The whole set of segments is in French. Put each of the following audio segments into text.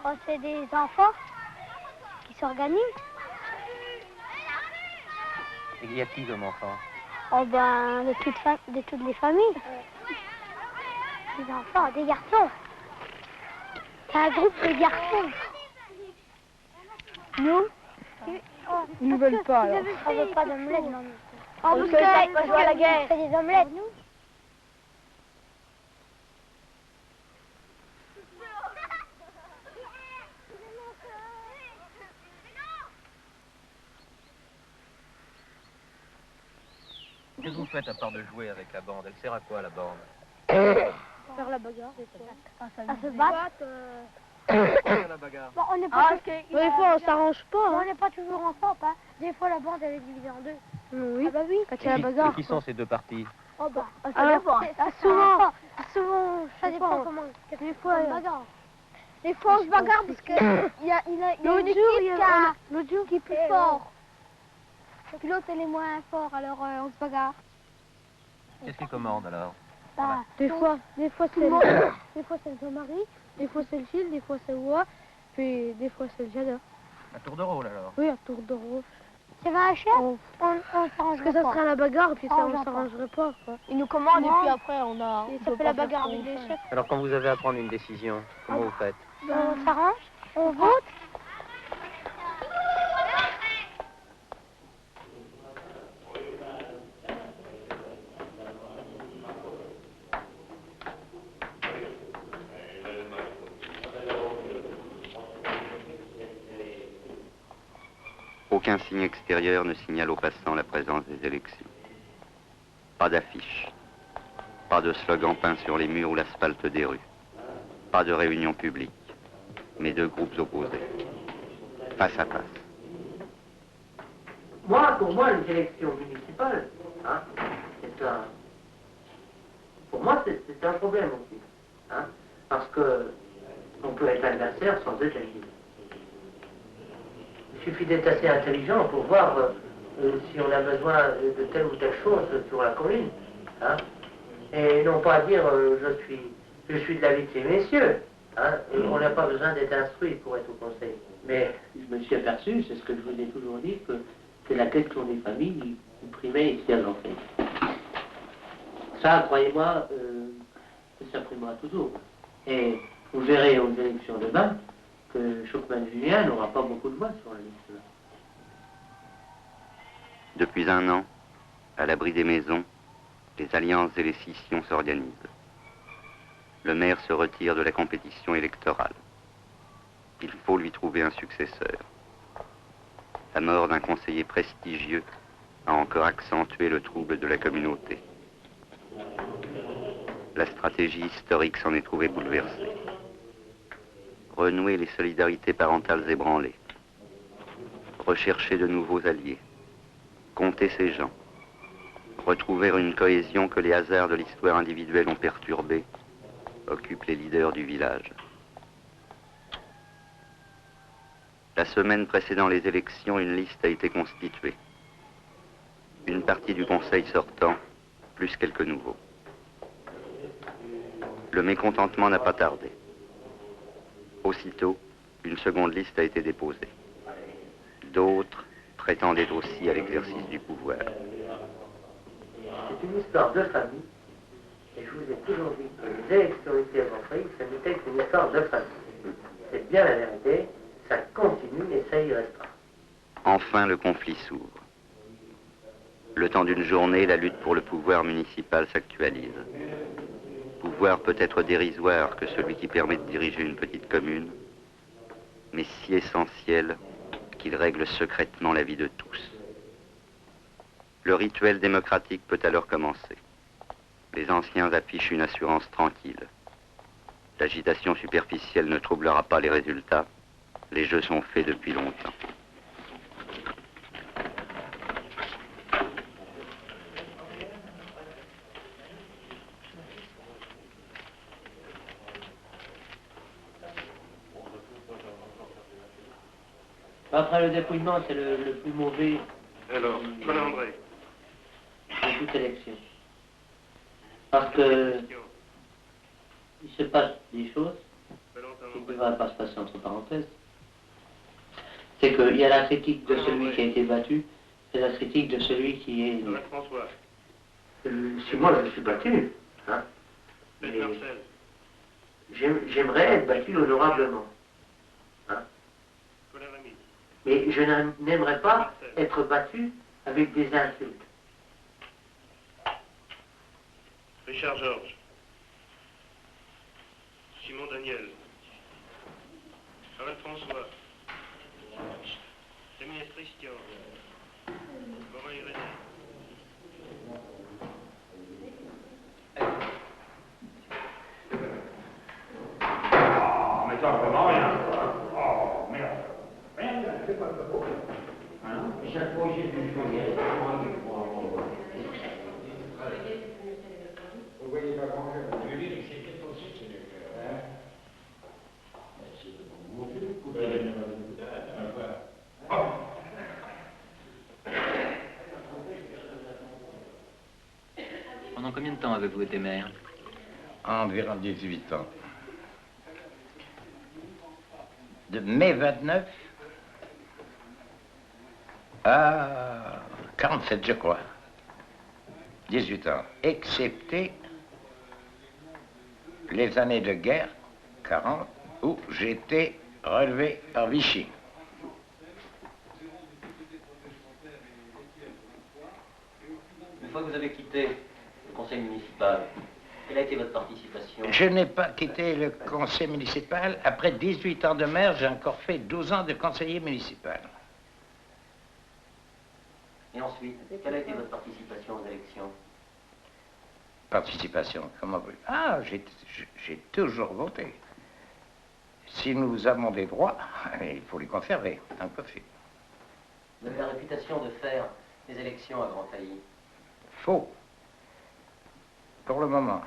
Oh, c'est des enfants qui s'organisent. Et y a-t-il comme enfants? Oh ben, de toutes les familles. Des enfants, des garçons. C'est un groupe de garçons. Nous, ils ne veulent pas alors. On ne veut pas d'omelette, non. Parce que ça joue à la guerre. C'est des omelettes, nous. Qu'est-ce que vous faites à part de jouer avec la bande? Elle sert à quoi, la bande? Faire la bagarre, à se battre. La bagarre. Bon, on n'est pas Des fois, on s'arrange pas. on n'est pas toujours ensemble, hein. Des fois, la bande, elle est divisée en deux. Oui. Ah bah oui. Quand il y a la bagarre. Qui sont ces deux parties? Oh bah, Ça dépend. souvent, ça dépend comment. Des fois, bagarre. des fois, on se bagarre parce que il y a une équipe qui est plus fort. Puis l'autre, elle est moins fort, alors on se bagarre. Qu'est-ce qui commande, alors? Des fois c'est le mari, des fois c'est le Gilles, des fois c'est moi, puis des fois c'est le Jada. Un tour de rôle, alors? Oui, un tour de rôle. Tu veux un chef? On s'arrangerait Parce que ça pas. serait la bagarre, puis ça, Oh, on j'entends. s'arrangerait pas, quoi. Ils nous commandent Non. et puis après on Ça fait la bagarre avec avec les chefs. Alors, quand vous avez à prendre une décision, comment vous faites? On s'arrange, on vote. Aucun signe extérieur ne signale aux passants la présence des élections. Pas d'affiches, pas de slogans peints sur les murs ou l'asphalte des rues, pas de réunion publique, mais deux groupes opposés, face à face. Pour moi, les élections municipales, hein, pour moi, c'est un problème aussi, hein, parce que on peut être adversaire sans être allié. Il suffit d'être assez intelligent pour voir si on a besoin de telle ou telle chose sur la commune, hein, et non pas dire je suis de l'avis de ces messieurs, hein, et on n'a pas besoin d'être instruit pour être au conseil. Mais je me suis aperçu, c'est ce que je vous ai toujours dit, que la question des familles primait ici à l'entrée. Ça, croyez-moi, ça primera toujours. Et vous verrez aux élections demain que Chauckman-Julien n'aura pas beaucoup de voix sur la liste. Depuis un an, à l'abri des maisons, les alliances et les scissions s'organisent. Le maire se retire de la compétition électorale. Il faut lui trouver un successeur. La mort d'un conseiller prestigieux a encore accentué le trouble de la communauté. La stratégie historique s'en est trouvée bouleversée. Renouer les solidarités parentales ébranlées. Rechercher de nouveaux alliés. Compter ses gens. Retrouver une cohésion que les hasards de l'histoire individuelle ont perturbée occupent les leaders du village. La semaine précédant les élections, une liste a été constituée. Une partie du conseil sortant, plus quelques nouveaux. Le mécontentement n'a pas tardé. Aussitôt, une seconde liste a été déposée. D'autres prétendaient aussi à l'exercice du pouvoir. C'est une histoire de famille, et je vous ai toujours dit que les élections ici à Montréal, ça n'était qu'une histoire de famille. C'est bien la vérité, ça continue et ça y restera. Enfin, le conflit s'ouvre. Le temps d'une journée, la lutte pour le pouvoir municipal s'actualise. Pouvoir peut être dérisoire que celui qui permet de diriger une petite commune, mais si essentiel qu'il règle secrètement la vie de tous. Le rituel démocratique peut alors commencer. Les anciens affichent une assurance tranquille. L'agitation superficielle ne troublera pas les résultats. Les jeux sont faits depuis longtemps. Après, le dépouillement, c'est le plus mauvais. Alors, Colin André. De toute élection. Parce que il se passe des choses qui ne devraient pas se passer entre parenthèses. C'est qu'il y a la critique de celui qui a été battu et la critique de celui qui est... François. Si moi je suis battu, hein, mais Marcel. j'aimerais être battu honorablement. Hein. Colin Rémy. Mais je n'aimerais pas être battu avec des insultes. Richard Georges. Simon Daniel. Charles François. Rémi Christian. Romain Irénée. Oh, mais ça, vraiment rien. Oh, merde. Rien, c'est pas de quoi. Hein? Chaque fois, j'ai vu vous voyez pas grand-chose. Je veux dire, c'était aussi, c'est le cœur. Hein? Pendant combien de temps avez-vous été maire? Environ 18 ans. De mai 29 à 47, je crois. 18 ans, excepté les années de guerre, 40, où j'étais relevé par Vichy. Une fois que vous avez quitté le conseil municipal, quelle a été votre participation? Je n'ai pas quitté le conseil municipal. Après 18 ans de maire, j'ai encore fait 12 ans de conseiller municipal. Et ensuite, quelle a été votre participation aux élections? Participation, comment vous... Ah, j'ai toujours voté. Si nous avons des droits, il faut les conserver, tant que possible. Vous avez la réputation de faire des élections à Grand Tailly. Faux. Pour le moment.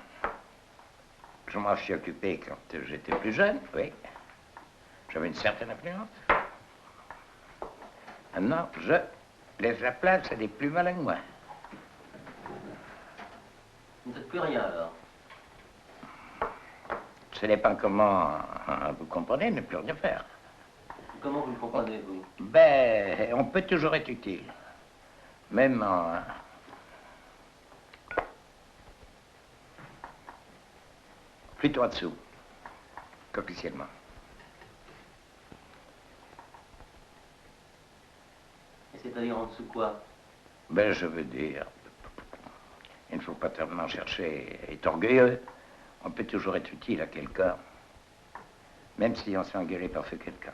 Je m'en suis occupé quand j'étais plus jeune, oui. J'avais une certaine influence. Maintenant, je laisse la place à des plus malins que moi. Vous ne faites plus rien alors? Ce n'est pas comment vous comprenez, ne plus rien faire. Comment vous le comprenez, vous? Ben, on peut toujours être utile. Même en... plutôt en dessous, qu'officiellement. Et c'est-à-dire en dessous quoi? Ben, je veux dire, il ne faut pas tellement chercher à être orgueilleux. On peut toujours être utile à quelqu'un, même si on s'est engueulé par ce quelqu'un.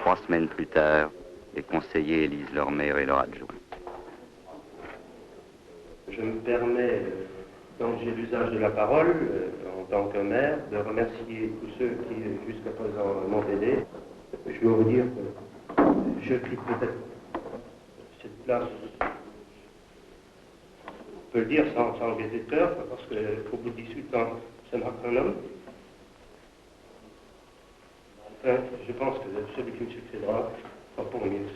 Trois semaines plus tard, les conseillers élisent leur maire et leur adjoint. Je me permets, quand j'ai l'usage de la parole, en tant que maire, de remercier tous ceux qui, jusqu'à présent, m'ont aidé. Je dois vous dire que je quitte peut-être cette place, on peut le dire sans gaieté de cœur, parce qu'au bout de 18 ans, ça marque un homme. Enfin, je pense que celui qui me succédera sera pour mieux.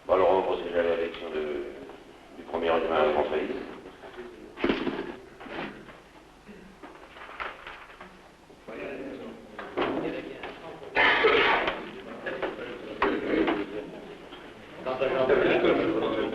Bon, alors on va procéder à l'élection du premier adjoint à Grand Tailly. Quant à Jean-Pierre,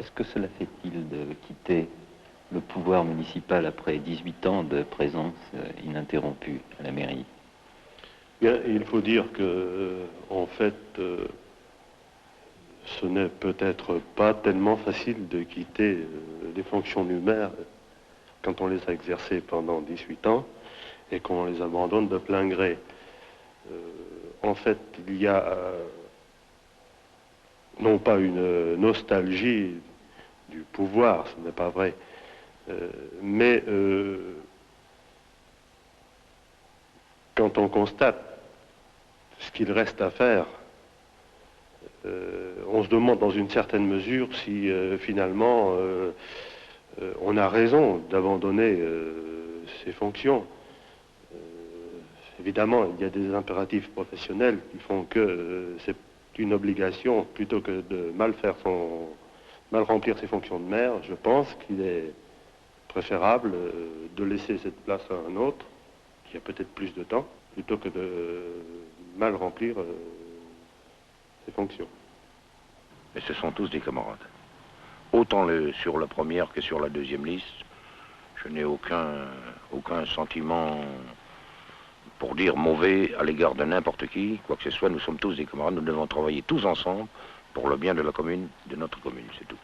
Qu'est-ce que cela fait-il de quitter le pouvoir municipal après 18 ans de présence ininterrompue à la mairie? Bien, il faut dire que, en fait, ce n'est peut-être pas tellement facile de quitter les fonctions du maire quand on les a exercées pendant 18 ans et qu'on les abandonne de plein gré. En fait, il y a non pas une nostalgie du pouvoir, ce n'est pas vrai, mais quand on constate ce qu'il reste à faire, on se demande dans une certaine mesure si finalement on a raison d'abandonner ces fonctions. Évidemment, il y a des impératifs professionnels qui font que c'est une obligation, plutôt que de mal remplir ses fonctions de maire. Je pense qu'il est préférable de laisser cette place à un autre, qui a peut-être plus de temps, plutôt que de mal remplir ses fonctions. Mais ce sont tous des camarades. Autant sur la première que sur la deuxième liste, je n'ai aucun sentiment, pour dire mauvais, à l'égard de n'importe qui, quoi que ce soit. Nous sommes tous des camarades, nous devons travailler tous ensemble pour le bien de la commune, de notre commune, c'est tout.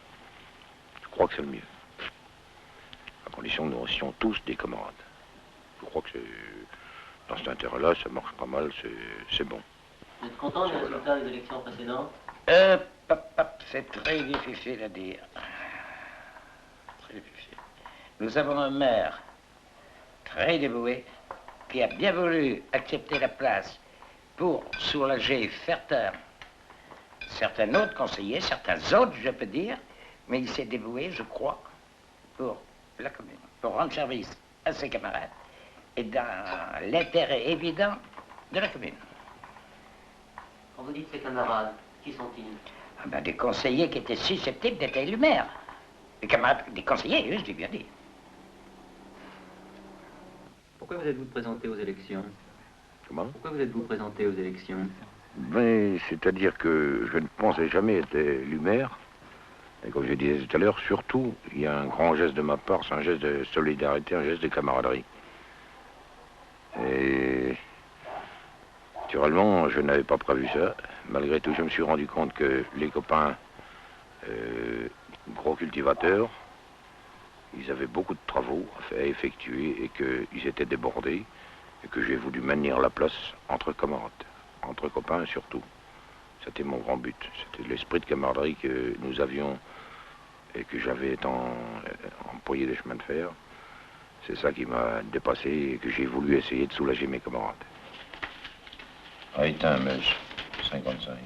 Je crois que c'est le mieux. À condition que nous restions tous des camarades. Je crois que dans cet intérêt-là, ça marche pas mal, c'est bon. Vous êtes content des résultats des élections précédentes? C'est très difficile à dire. Très difficile. Nous avons un maire très dévoué qui a bien voulu accepter la place pour soulager certains autres conseillers, certains autres, je peux dire, mais il s'est dévoué, je crois, pour la commune, pour rendre service à ses camarades et dans l'intérêt évident de la commune. Quand vous dites ses camarades, qui sont-ils? Ah ben, des conseillers qui étaient susceptibles d'être élus maires. Des camarades, des conseillers, je l'ai bien dit. Pourquoi vous êtes-vous présenté aux élections? Comment? Pourquoi vous êtes-vous présenté aux élections? Ben, c'est-à-dire que je ne pensais jamais être élu maire. Et comme je disais tout à l'heure, surtout, il y a un grand geste de ma part, c'est un geste de solidarité, un geste de camaraderie. Et naturellement, je n'avais pas prévu ça. Malgré tout, je me suis rendu compte que les copains gros cultivateurs, ils avaient beaucoup de travaux à effectuer et qu'ils étaient débordés et que j'ai voulu maintenir la place entre camarades, entre copains surtout. C'était mon grand but. C'était l'esprit de camaraderie que nous avions et que j'avais employé des chemins de fer. C'est ça qui m'a dépassé et que j'ai voulu essayer de soulager mes camarades. Ah, éteins, Meuse, 55.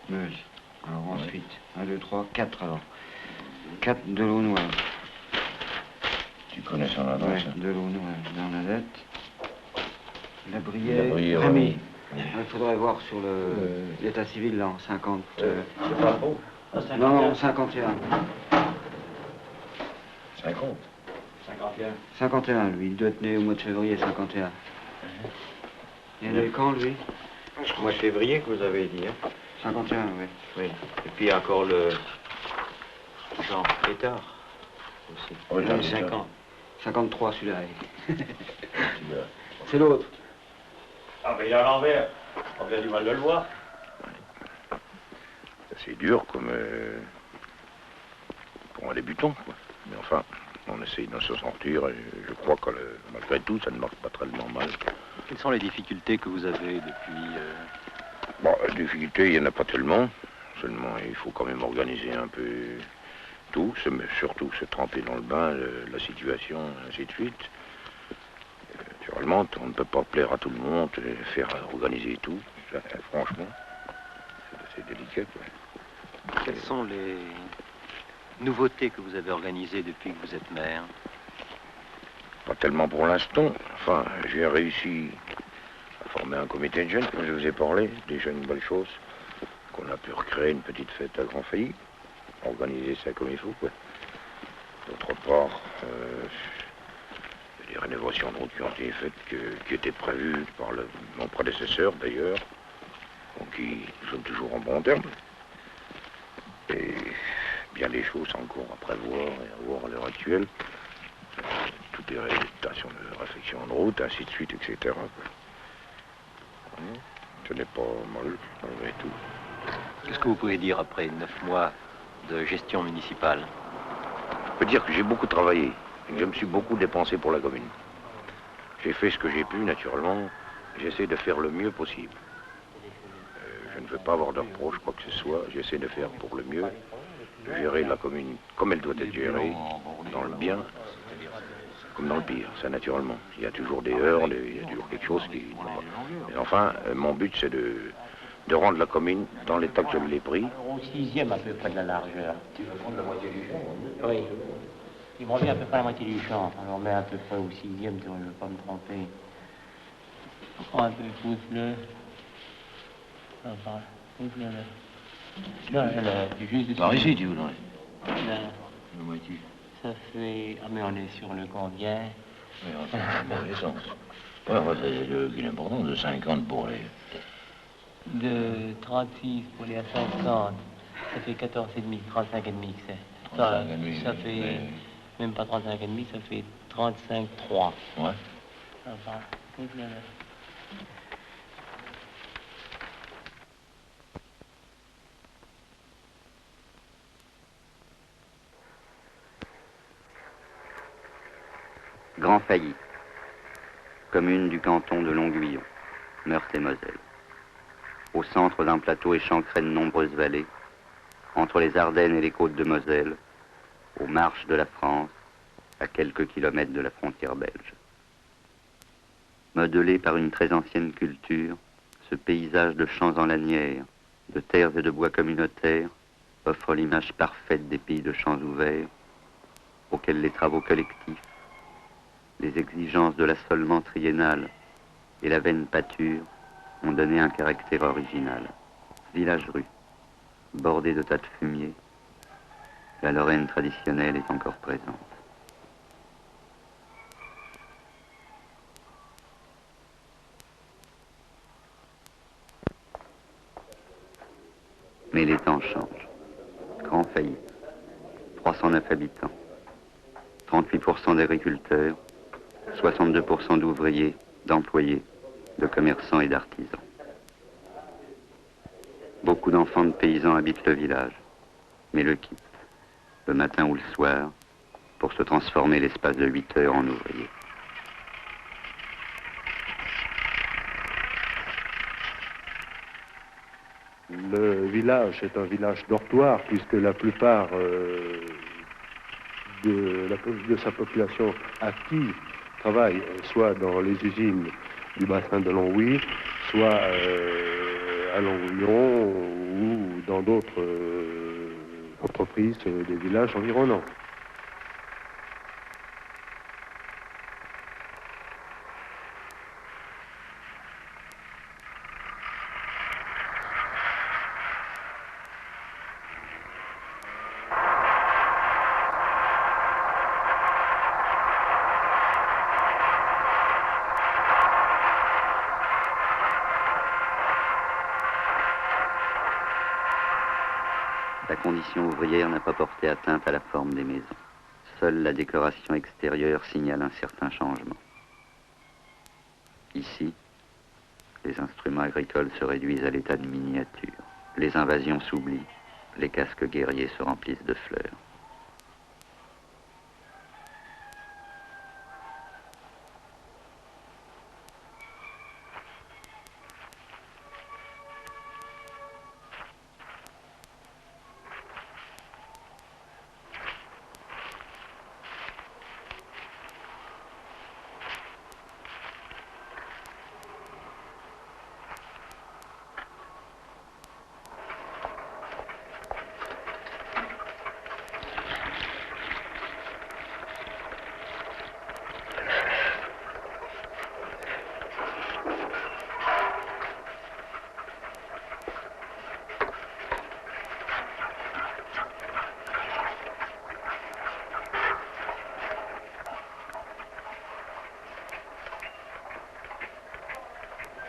Meuse. Alors ensuite, 1, 2, 3, 4 alors. 4 de l'eau noire. Tu connais son adresse? Ouais, de l'eau noire, dans la lettre. La Brière, Rémy. Il faudrait voir sur l'état civil, là, en 50. C'est pas faux. Non, 51. 50. 51, lui. Il doit être né au mois de février 51. Il est né quand, lui? Au mois de février que vous avez dit, hein? 51, oui. Oui. Et puis il y a encore le Jean Pétard aussi. Oui, Jean 50. 53, celui-là. C'est l'autre. Ah, mais il est à l'envers. On a du mal de le voir. C'est dur comme pour un débutant, quoi. Mais enfin, on essaye de se sortir et je crois que malgré tout, ça ne marche pas très mal. Quelles sont les difficultés que vous avez depuis... Bon, les difficultés, il n'y en a pas tellement. Seulement, il faut quand même organiser un peu tout, mais surtout se tremper dans le bain, la situation, ainsi de suite. Naturellement, on ne peut pas plaire à tout le monde, faire organiser tout. Ça, franchement, c'est délicat, quoi. Quelles sont les nouveautés que vous avez organisées depuis que vous êtes maire? Pas tellement pour l'instant. Enfin, j'ai réussi à former un comité de jeunes, comme je vous ai parlé, des jeunes belles choses, qu'on a pu recréer une petite fête à Grand Failly, organiser ça comme il faut, quoi. D'autre part, des rénovations de routes qui ont été faites, qui étaient prévues par mon prédécesseur, d'ailleurs. qui sont toujours en bon terme. Et bien des choses encore à prévoir et à voir à l'heure actuelle. Toutes les réalisations de réflexion de route, ainsi de suite, etc. Ce n'est pas mal, malgré tout. Qu'est-ce que vous pouvez dire après 9 mois de gestion municipale? Je peux dire que j'ai beaucoup travaillé et que je me suis beaucoup dépensé pour la commune. J'ai fait ce que j'ai pu, naturellement. J'essaie de faire le mieux possible. Je ne veux pas avoir de reproches, quoi que ce soit. J'essaie de faire pour le mieux, de gérer la commune comme elle doit être gérée, dans le bien, comme dans le pire, ça naturellement. Il y a toujours des heurts, il y a toujours quelque chose qui... Mais enfin, mon but, c'est de rendre la commune dans l'état que je l'ai pris. Au 6e à peu près de la largeur. Tu veux prendre la moitié du champ? Oui. Il me revient à peu près la moitié du champ. Alors on met à peu près au 6e, je ne veux pas me tromper. On prend un peu, pousse-le. Enfin, pousse-le là. Là, juste Par ici, tu voudrais? Là. La moitié. Ça fait... Ah, mais on est sur le combien? Oui, on est dans le mauvais sens. Ouais, enfin, c'est le qu'il est important, de 50 pour les... De 36 pour les à 50. Ça fait 14,5, 35,5 que c'est. Ça, 35,5, ça fait... mais- Même pas 35,5, ça fait 35,3. Ouais. Enfin, pousse-le là. Grand Failly, commune du canton de Longuillon, Meurthe-et-Moselle. Au centre d'un plateau échancré de nombreuses vallées, entre les Ardennes et les côtes de Moselle, aux marches de la France, à quelques kilomètres de la frontière belge. Modelé par une très ancienne culture, ce paysage de champs en lanières, de terres et de bois communautaires, offre l'image parfaite des pays de champs ouverts, auxquels les travaux collectifs, les exigences de l'assolement triennal et la vaine pâture ont donné un caractère original. Village-rue, bordé de tas de fumier, la Lorraine traditionnelle est encore présente. Mais les temps changent. Grand Failly, 309 habitants, 38% d'agriculteurs, 62% d'ouvriers, d'employés, de commerçants et d'artisans. Beaucoup d'enfants de paysans habitent le village, mais le quittent, le matin ou le soir, pour se transformer l'espace de 8 heures en ouvriers. Le village est un village dortoir puisque la plupart de sa population active travaille soit dans les usines du bassin de Longwy, soit à Longuillon ou dans d'autres entreprises des villages environnants. La condition ouvrière n'a pas porté atteinte à la forme des maisons. Seule la décoration extérieure signale un certain changement. Ici, les instruments agricoles se réduisent à l'état de miniature. Les invasions s'oublient, les casques guerriers se remplissent de fleurs.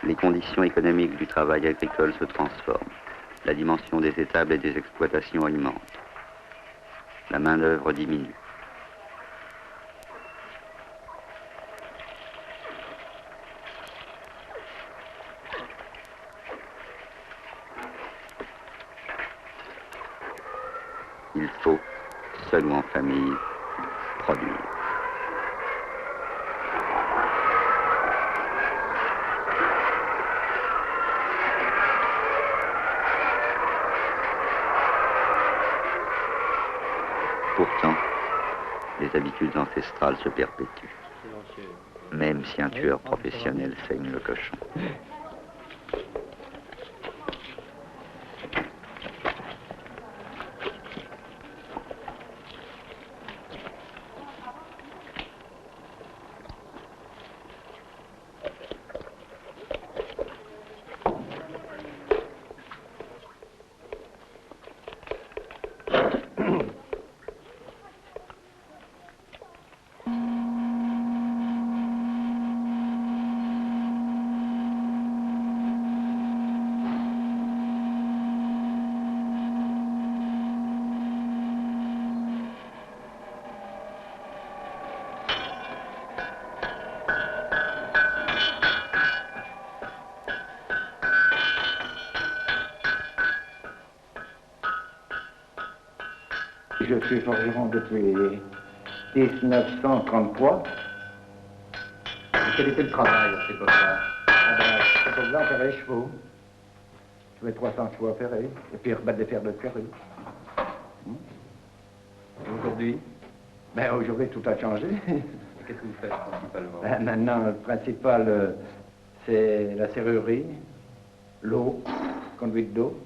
Les conditions économiques du travail agricole se transforment. La dimension des étables et des exploitations augmente. La main-d'œuvre diminue. Il faut, seul ou en famille, produire. Pourtant, les habitudes ancestrales se perpétuent, même si un tueur professionnel saigne le cochon. Je suis forgeron depuis 1933. Quel était le travail à cette époque-là? À cette époque-là, on ferait les chevaux. Je faisais 300 chevaux à ferrer, et puis rebattre des fers de ferru. Et aujourd'hui? Ben aujourd'hui, tout a changé. Qu'est-ce que vous faites principalement? Ben, maintenant, le principal, c'est la serrurerie, l'eau, conduite d'eau.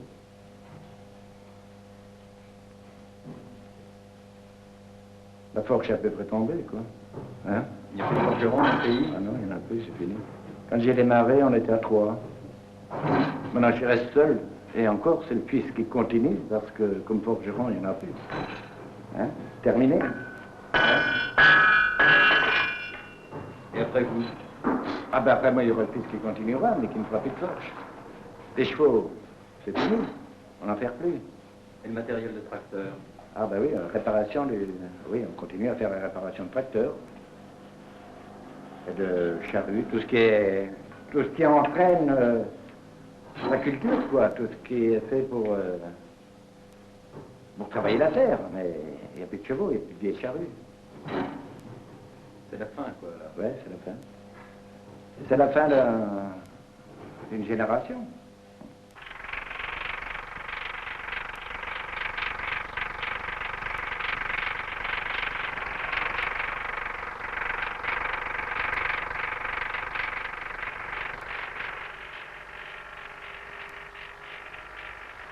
La forge est à peu près tombée, quoi. Hein? Il n'y a plus de forgerons dans le pays? Ah non, il n'y en a plus, c'est fini. Quand j'ai démarré, on était à 3. Maintenant, je reste seul. Et encore, c'est le fils qui continue, parce que comme forgeron, il n'y en a plus. Hein? Terminé. Hein? Et après vous? Ah ben après moi, il y aura le fils qui continuera, mais qui ne fera plus de forge. Les chevaux, c'est fini. On n'en fait plus. Et le matériel de tracteur? Ah ben oui, réparation oui, on continue à faire la réparation de tracteurs et de charrues, tout ce qui entraîne la culture, quoi, tout ce qui est fait pour travailler la terre, mais il n'y a plus de chevaux, il n'y a plus de vieilles charrues. C'est la fin, quoi, là. Ouais, c'est la fin. C'est la fin d'une génération.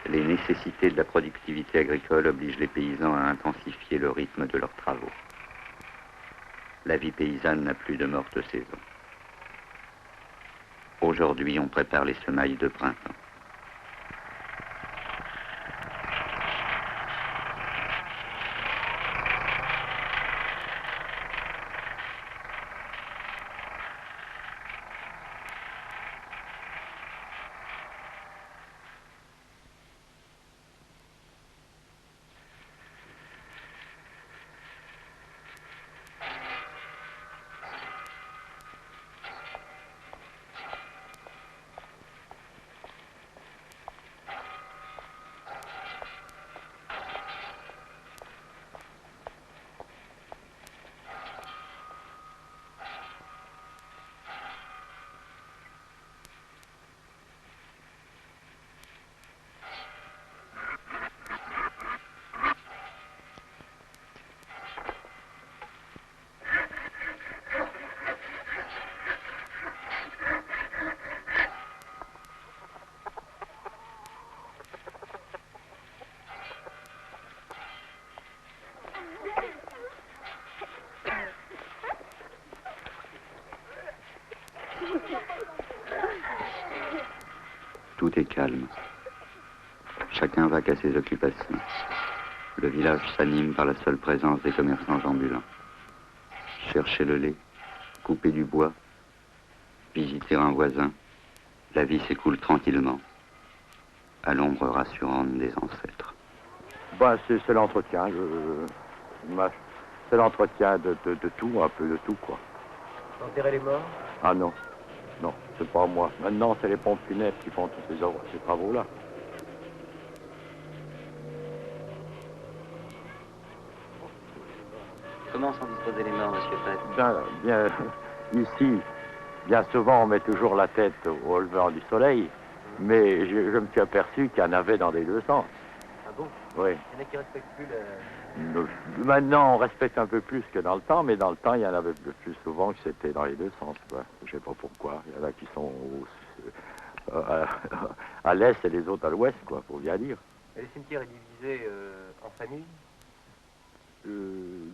Les nécessités de la productivité agricole obligent les paysans à intensifier le rythme de leurs travaux. La vie paysanne n'a plus de morte saison. Aujourd'hui, on prépare les semailles de printemps. Tout est calme. Chacun va qu'à ses occupations. Le village s'anime par la seule présence des commerçants ambulants. Chercher le lait, couper du bois, visiter un voisin, La vie s'écoule tranquillement, à l'ombre rassurante des ancêtres. Ben, c'est l'entretien. C'est l'entretien de tout, un peu de tout, quoi. Enterrer les morts? Ah non, non, c'est pas moi. Maintenant, c'est les pompes funèbres qui font tous ces travaux-là. Comment sont disposés les morts, monsieur Fett? Bien, ici, bien souvent, on met toujours la tête au levant du soleil, mais je me suis aperçu qu'il y en avait dans les deux sens. Ah bon? Oui. Il y en a qui respectent plus le... Maintenant, on respecte un peu plus que dans le temps, mais dans le temps, il y en avait plus souvent que c'était dans les deux sens. Quoi. Je sais pas pourquoi. Il y en a qui sont à l'est et les autres à l'ouest, quoi, pour bien dire. Et le cimetière est divisé en familles?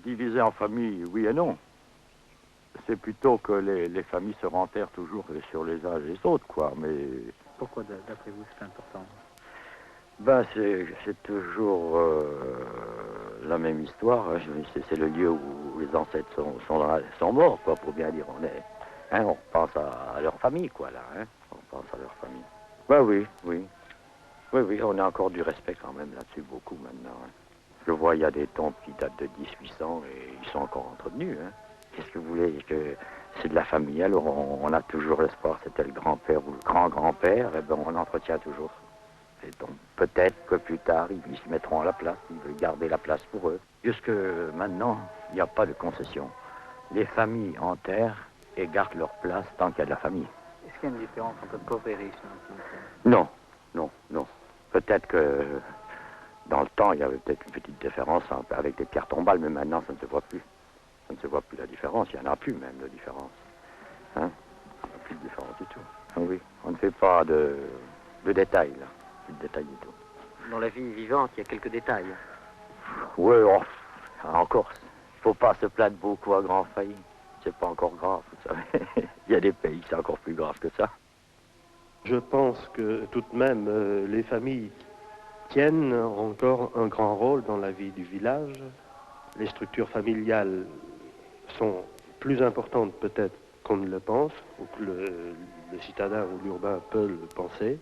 Divisé en familles, oui et non. C'est plutôt que les familles se renterrent toujours sur les uns et les autres, quoi, mais... Pourquoi, d'après vous, c'est important? Ben, c'est toujours la même histoire. Hein. C'est le lieu où les ancêtres sont morts, quoi, pour bien dire. On pense à leur famille, quoi, là. Hein. On pense à leur famille. Ben oui, oui. Oui, oui, on a encore du respect quand même là-dessus, beaucoup maintenant. Hein. Je vois, il y a des tombes qui datent de 1800 et ils sont encore entretenus. Hein. Qu'est-ce que vous voulez que c'est de la famille, alors on a toujours l'espoir, c'était le grand-père ou le grand-grand-père, et ben on entretient toujours. Et donc peut-être que plus tard, ils se mettront à la place, ils veulent garder la place pour eux. Jusque maintenant, il n'y a pas de concession. Les familles enterrent et gardent leur place tant qu'il y a de la famille. Est-ce qu'il y a une différence entre pauvres et riches? Non, non, non. Peut-être que dans le temps, il y avait peut-être une petite différence avec les pierres tombales, mais maintenant, ça ne se voit plus. Ça ne se voit plus la différence, il n'y en a plus même de différence. Hein? Il n'y a plus de différence du tout. Ah oui, on ne fait pas de détails, là. Plus de détails du tout. Dans la vie vivante, il y a quelques détails. Oui, encore, il ne faut pas se plaindre beaucoup à grand failli. C'est pas encore grave, vous savez. Il y a des pays, c'est encore plus grave que ça. Je pense que tout de même, les familles tiennent encore un grand rôle dans la vie du village. Les structures familiales sont plus importantes peut-être qu'on ne le pense, ou que le citadin ou l'urbain peut le penser.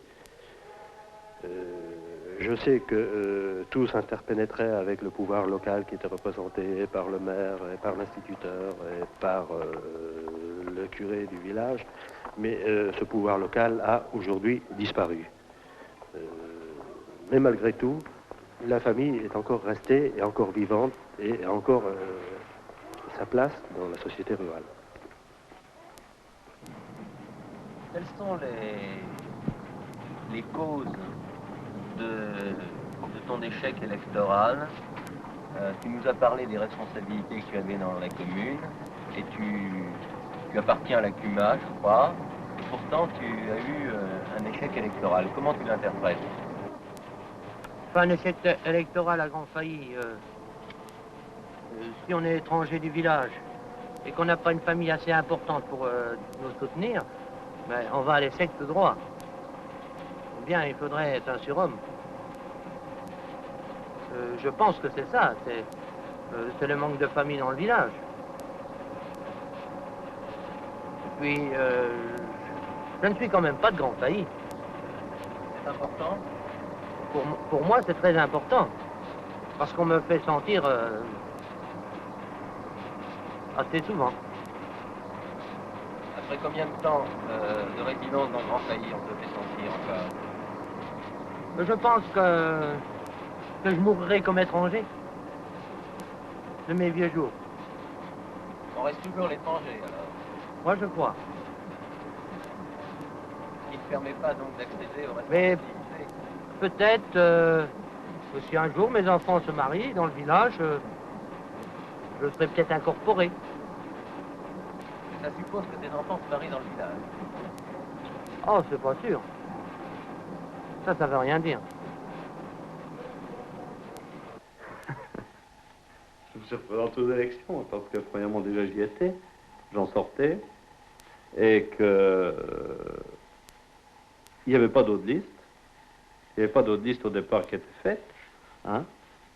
Je sais que tous interpénétraient avec le pouvoir local qui était représenté par le maire, et par l'instituteur, et par le curé du village, mais ce pouvoir local a aujourd'hui disparu. Mais malgré tout, la famille est encore restée, et encore vivante, et a encore sa place dans la société rurale. Quelles sont les causes de ton échec électoral? Tu nous as parlé des responsabilités que tu avais dans la commune, et tu appartiens à la CUMA, je crois, et pourtant tu as eu un échec électoral. Comment tu l'interprètes? Pas un échec électoral à grand failli. Si on est étranger du village et qu'on n'a pas une famille assez importante pour nous soutenir, ben, on va à l'échec tout droit. Ou bien il faudrait être un surhomme. Je pense que c'est ça, c'est le manque de famille dans le village. Et puis, je ne suis quand même pas de grand failli. C'est important? Pour moi, c'est très important. Parce qu'on me fait sentir assez souvent. Après combien de temps de résidence dans Grand Failli on te fait sentir encore? Je pense que je mourrai comme étranger de mes vieux jours. On reste toujours l'étranger alors? Moi, je crois. Il ne permet pas donc d'accéder aux Mais responsabilités? peut-être, si un jour mes enfants se marient dans le village, je serai peut-être incorporé. Ça suppose que tes enfants se marient dans le village? Oh, c'est pas sûr. Ça veut rien dire. Je me suis représenté aux élections parce que premièrement déjà j'y étais, j'en sortais, et que il n'y avait pas d'autres listes. Il n'y avait pas d'autres listes au départ qui étaient faites. Hein?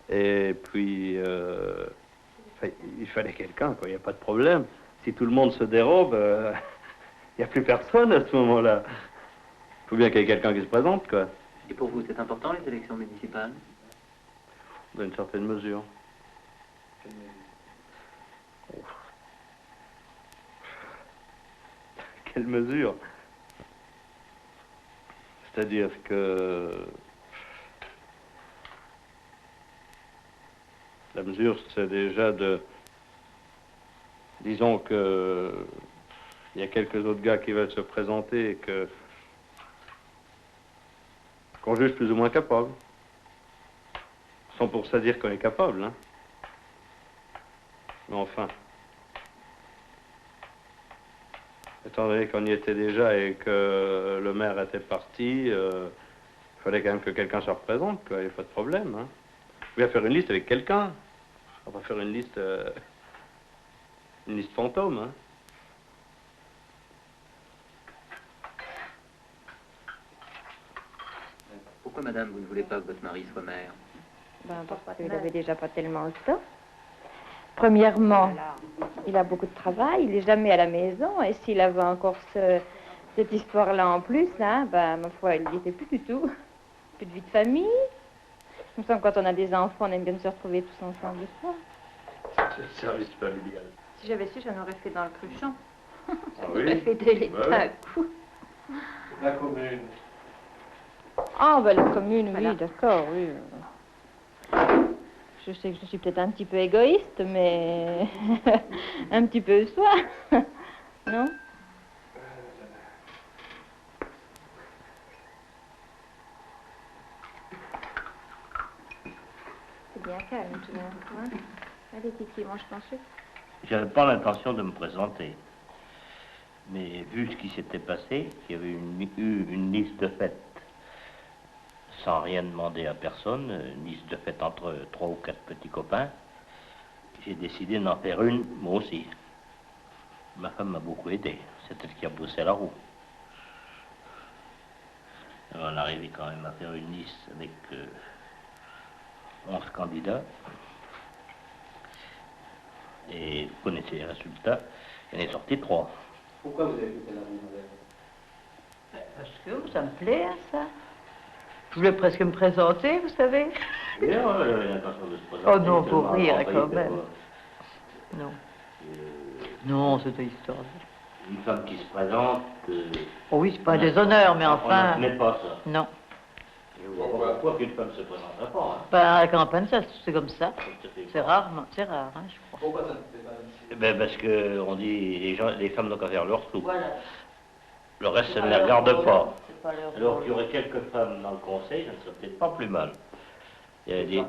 Et puis il fallait quelqu'un, quoi, il n'y a pas de problème. Si tout le monde se dérobe, il n'y a plus personne à ce moment-là. faut bien qu'il y ait quelqu'un qui se présente, quoi. Et pour vous, c'est important les élections municipales? Dans une certaine mesure. Quelle mesure? C'est-à-dire que la mesure, c'est déjà de... Disons que il y a quelques autres gars qui veulent se présenter et que qu'on juge plus ou moins capable. Sans pour ça dire qu'on est capable, hein. Mais enfin, étant donné qu'on y était déjà et que le maire était parti, il fallait quand même que quelqu'un se représente, quoi. Il n'y a pas de problème, hein. On va faire une liste avec quelqu'un. On va faire une liste fantôme, hein. Pourquoi, madame, vous ne voulez pas que votre mari soit maire? Ben, parce qu'il n'avait déjà pas tellement le temps. Premièrement, il a beaucoup de travail, il n'est jamais à la maison, et s'il avait encore cette histoire-là en plus, hein, ben, ma foi, il n'y était plus du tout. Plus de vie de famille. Comme ça, quand on a des enfants, on aime bien se retrouver tous ensemble le soir. C'est le service familial. Si j'avais su, j'en aurais fait dans le cruchon. Ah J'aurais fait des Bah oui. à coup. La commune. Ah, ben la commune, Voilà. oui, d'accord, oui. Je sais que je suis peut-être un petit peu égoïste, mais un petit peu soi, non? C'est bien calme, tout d'un coup, hein? Allez, Titi, mange ton sucre. J'avais pas l'intention de me présenter. Mais vu ce qui s'était passé, qu'il y avait eu une liste de fêtes sans rien demander à personne, une liste de fêtes entre 3 ou 4 petits copains, j'ai décidé d'en faire une, moi aussi. Ma femme m'a beaucoup aidé. C'est elle qui a poussé la roue. Alors, on arrivait quand même à faire une liste avec 11 candidats. Et vous connaissez les résultats, il en est sorti 3. Pourquoi vous avez poussé la roue, madame? Parce que ça me plaît, hein, ça. Je voulais presque me présenter, vous savez. Bien, j'avais l'intention de se présenter. Oh non, pour seulement, rire, après, quand il même. faut, Non. Non, c'était histoire. Une femme qui se présente... Oh oui, c'est pas un déshonneur, mais on enfin... ne connaît pas ça. Non. Je vois pas pourquoi qu'une femme se présenterait pas. Hein. Ben, à la campagne, ça, c'est comme ça. C'est rare, c'est rare, hein, je crois. Pourquoi ça ne se fait pas? Eh ben, parce que on dit les femmes n'ont qu'à faire leur trou. Voilà. Le reste, C'est elles ne pas les leur regardent rôle. pas. C'est pas leur Alors rôle. qu'il y aurait quelques femmes dans le conseil, ça ne serait peut-être pas plus mal. Il y avait des...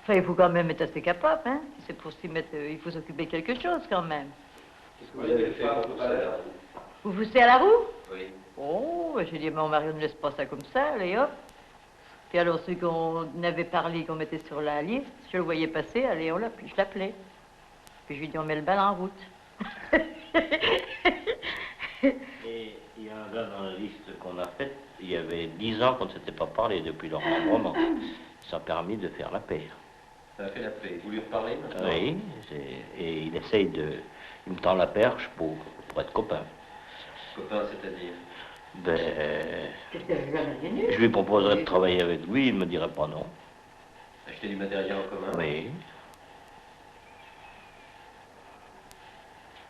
Enfin, il faut quand même être assez capable, hein. Si c'est pour s'y mettre, il faut s'occuper de quelque chose, quand même. Qu'est-ce que vous avez fait pour pousser la roue? Vous poussez à la roue? Oui. Oh, ben, j'ai dit, mon mari ne laisse pas ça comme ça, allez hop. Puis alors, ceux qu'on avait parlé, qu'on mettait sur la liste, je le voyais passer, allez, je l'appelais. Puis je lui dis, on met le bal en route. Et il y a un gars dans la liste qu'on a faite, il y avait 10 ans qu'on ne s'était pas parlé depuis leur remembrement. Ça a permis de faire la paix. Ça a fait la paix. Vous lui reparlez maintenant? Oui, et il essaye de... Il me tend la perche pour être copain. Copain, c'est-à-dire? Ben... Je lui proposerais de travailler avec lui, il ne me dirait pas non. Acheter du matériel en commun? Oui.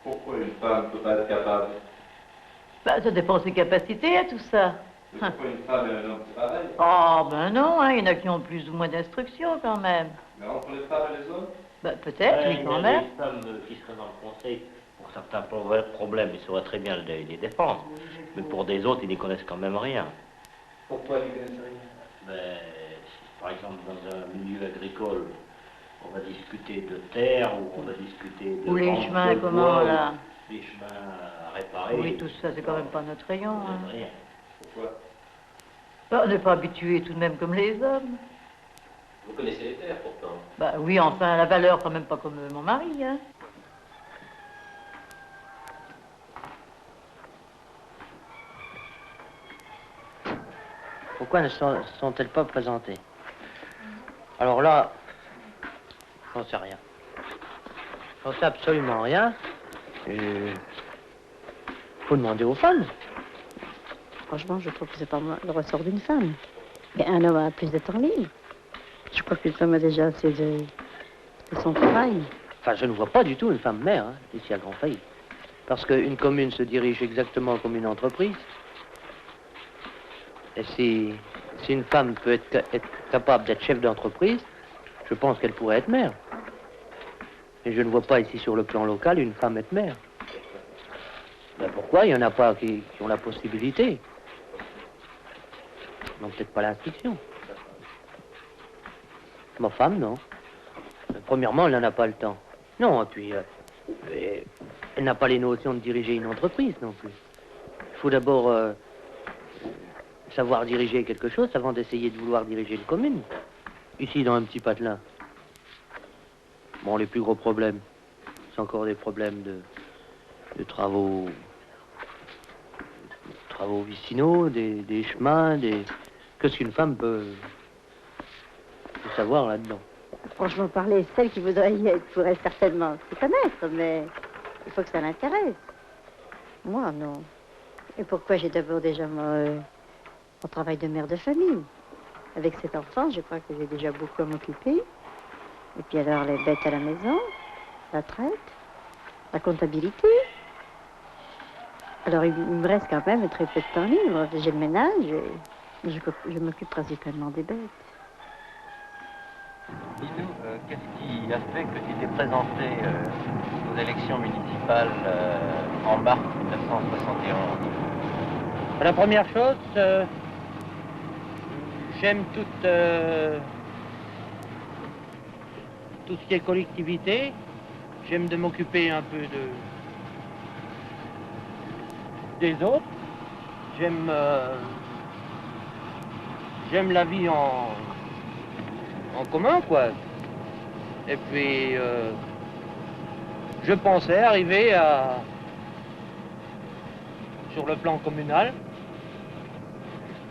Pourquoi une femme ne peut pas être capable? Ben, ça dépend de ses capacités, hein, tout ça. Mais pourquoi une femme et un homme, c'est pareil? Oh, ben non, hein, il y en a qui ont plus ou moins d'instruction, quand même. Mais entre les femmes et les hommes? Ben, peut-être, oui, quand même. Il y a des femmes qui seraient dans le conseil, pour certains problèmes, ils sauraient très bien les défendre. Mais pour des autres, ils n'y connaissent quand même rien. Pourquoi ils ne connaissent rien? Ben, par exemple, dans un milieu agricole, on va discuter de terre, ou on va discuter de... Ou les vente chemins, de comment, bois, là? ou les chemins à réparer. Oui, tout ça, c'est quand même pas notre rayon. On Hein. connaît rien. Pourquoi? Ben, on n'est pas habitués tout de même comme les hommes. Vous connaissez les terres, pourtant. Ben oui, enfin, la valeur quand même pas comme mon mari, hein. Pourquoi ne sont-elles pas présentées? Alors là, j'en sais rien. J'en sais absolument rien. faut demander aux femmes. Franchement, je trouve que c'est pas le ressort d'une femme. Et un homme a plus de temps libre. Je crois qu'une femme a déjà assez de son travail. Enfin, je ne vois pas du tout une femme maire, hein, ici à Grand Failly. Parce qu'une commune se dirige exactement comme une entreprise. Et si une femme peut être capable d'être chef d'entreprise, je pense qu'elle pourrait être maire. Et je ne vois pas ici sur le plan local une femme être maire. Ben pourquoi il n'y en a pas qui ont la possibilité? Non, peut-être pas l'instruction. Ma femme, non. Premièrement, elle n'en a pas le temps. Non, et puis, elle n'a pas les notions de diriger une entreprise non plus. Il faut d'abord savoir diriger quelque chose avant d'essayer de vouloir diriger une commune. Ici, dans un petit patelin. Bon, les plus gros problèmes, c'est encore des problèmes de travaux vicinaux, des chemins, Qu'est-ce qu'une femme peut savoir là-dedans? Franchement parler, celle qui voudrait y être pourrait certainement s'y connaître, mais il faut que ça l'intéresse. Moi, non. Et pourquoi j'ai d'abord déjà mon travail de mère de famille? Avec cet enfant, je crois que j'ai déjà beaucoup à m'occuper. Et puis alors, les bêtes à la maison, la traite, la comptabilité. Alors, il me reste quand même très peu de temps libre. J'ai le ménage et je m'occupe principalement des bêtes. Dis-nous, qu'est-ce qui a fait que tu t'es présenté aux élections municipales en mars 1971? La première chose, j'aime tout ce qui est collectivité. J'aime de m'occuper un peu des autres. J'aime la vie en commun, quoi. Et puis, je pensais arriver sur le plan communal,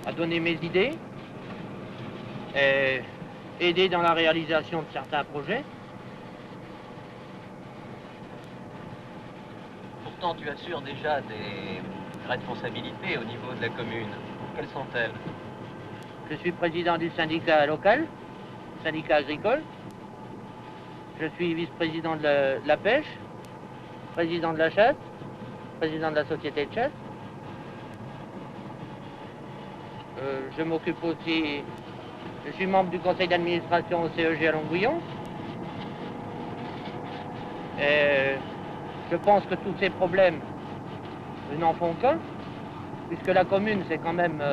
à donner mes idées et aider dans la réalisation de certains projets. Pourtant, tu assures déjà des responsabilités au niveau de la commune. Quelles sont-elles? Je suis président du syndicat local, syndicat agricole. Je suis vice-président de la pêche, président de la chasse, président de la société de chasse. Je m'occupe aussi, je suis membre du conseil d'administration au CEG à Longuillon. Et je pense que tous ces problèmes n'en font qu'un, puisque la commune, c'est quand même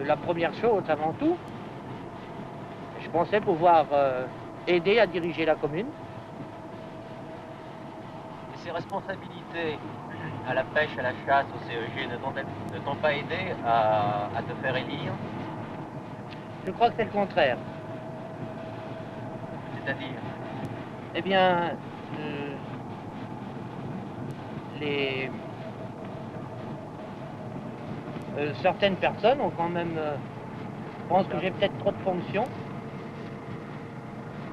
la première chose avant tout. Je pensais pouvoir aider à diriger la commune. Et ces responsabilités à la pêche, à la chasse, au CEG, ne t'ont pas aidé à te faire élire? Je crois que c'est le contraire. C'est-à-dire? Eh bien, certaines personnes ont quand même... pensent que j'ai peut-être trop de fonctions.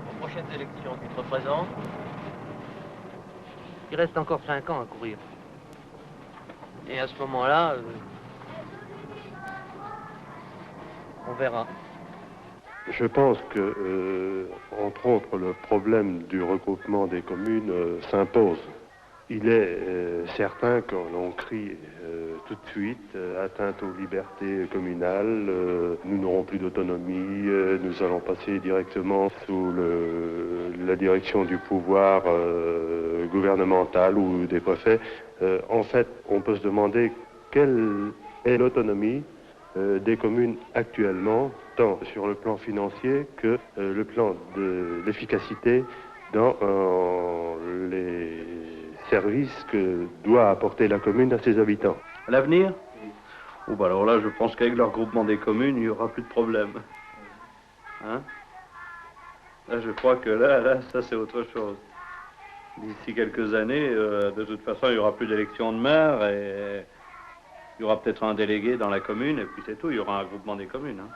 Aux prochaines élections, tu te représentes? Il reste encore 5 ans à courir. Et à ce moment-là, on verra. Je pense que, entre autres, le problème du regroupement des communes s'impose. Il est certain que l'on crie tout de suite atteinte aux libertés communales, nous n'aurons plus d'autonomie, nous allons passer directement sous la direction du pouvoir gouvernemental ou des préfets. En fait, on peut se demander quelle est l'autonomie des communes actuellement, tant sur le plan financier que le plan de l'efficacité dans les services que doit apporter la commune à ses habitants. À l'avenir? Oh, bah alors là, je pense qu'avec le regroupement des communes, il n'y aura plus de problème. Hein? Là, je crois que là, ça c'est autre chose. D'ici quelques années, de toute façon, il n'y aura plus d'élection de maire et il y aura peut-être un délégué dans la commune et puis c'est tout, il y aura un regroupement des communes. Hein.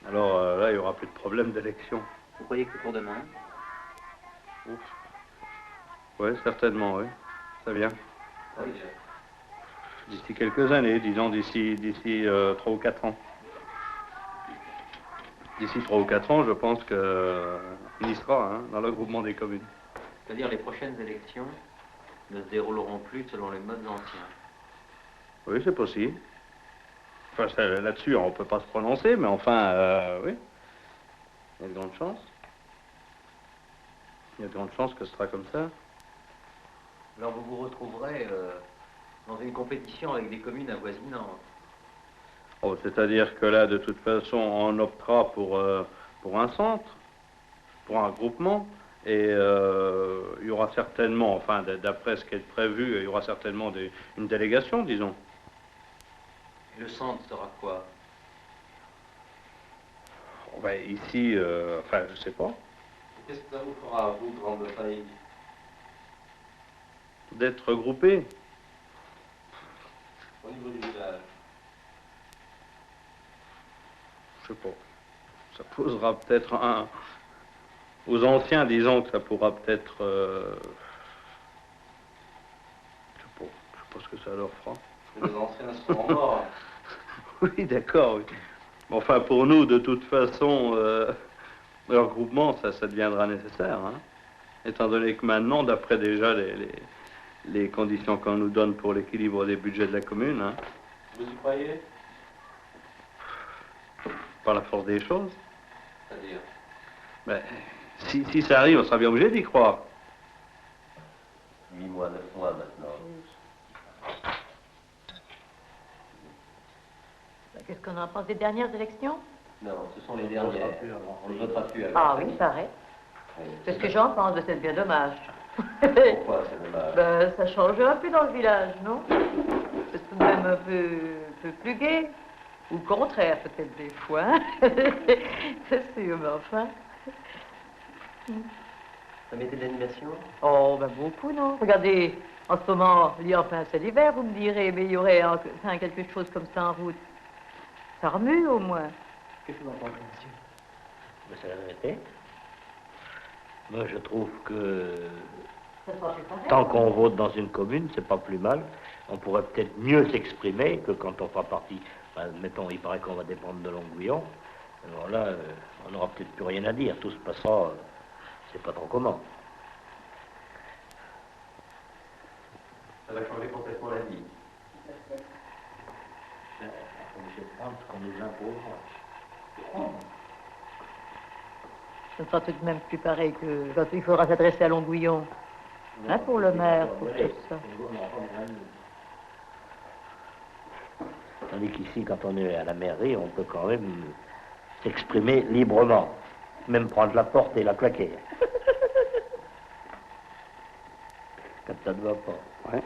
Alors là, il n'y aura plus de problème d'élection. Vous croyez que c'est pour demain? Oui, certainement, oui. Ça vient. D'ici quelques années, disons d'ici 3 ou 4 ans. D'ici 3 ou 4 ans, je pense qu'on y sera, hein, dans le groupement des communes. C'est-à-dire les prochaines élections ne se dérouleront plus selon les modes anciens. Oui, c'est possible. Enfin, là-dessus, on ne peut pas se prononcer, mais enfin, oui. Il y a de grandes chances. Il y a de grandes chances que ce sera comme ça. Alors vous vous retrouverez dans une compétition avec des communes avoisinantes. Oh, c'est-à-dire que là, de toute façon, on optera pour un centre, pour un groupement, et il y aura certainement, enfin, d'après ce qui est prévu, il y aura certainement une délégation, disons. Et le centre sera quoi? Oh, ben, ici, enfin, je sais pas. Qu'est-ce que ça vous fera à vous, grande famille? D'être regroupés. Au niveau du village? Je sais pas. Ça posera peut-être aux anciens, disons que ça pourra peut-être... je sais pas ce que ça leur fera. Les anciens seront morts. Oui, d'accord, oui. Enfin, pour nous, de toute façon, leur groupement, ça deviendra nécessaire, hein. Étant donné que maintenant, d'après déjà les conditions qu'on nous donne pour l'équilibre des budgets de la commune, hein, Vous y croyez? par la force des choses, C'est-à-dire? ben, si ça arrive, on sera bien obligé d'y croire. 8 mois, 9 mois maintenant. Qu'est-ce qu'on en pense des dernières élections? Non, ce sont les dernières. On ne votera plus alors. Ah oui, il paraît. C'est ce que j'en pense, mais c'est bien dommage. Pourquoi c'est dommage? Ben, ça change un peu dans le village, non? C'est tout de même un peu plus gai. Ou le contraire, peut-être des fois. C'est sûr, mais enfin. Ça mettait de l'animation? Oh, ben beaucoup, non? Regardez, en ce moment, enfin, c'est l'hiver, vous me direz, mais il y aurait enfin, quelque chose comme ça en route. Ça remue, au moins. Qu'est-ce que vous en pensez, monsieur? Ben, c'est la vérité. Moi, je trouve que tant qu'on vote dans une commune, c'est pas plus mal. On pourrait peut-être mieux s'exprimer que quand on fera partie. Enfin, mettons, il paraît qu'on va dépendre de Longuillon. Alors là, on n'aura peut-être plus rien à dire. Tout se passera, c'est pas trop comment. Ça va changer complètement la vie. Je pense qu'on nous imposera. Ce sera tout de même plus pareil que quand il faudra s'adresser à Longuillon. Hein, pour le maire, pour tout ça. Tandis qu'ici, quand on est à la mairie, on peut quand même s'exprimer librement. Même prendre la porte et la claquer. Quand ça ne va pas. Ouais.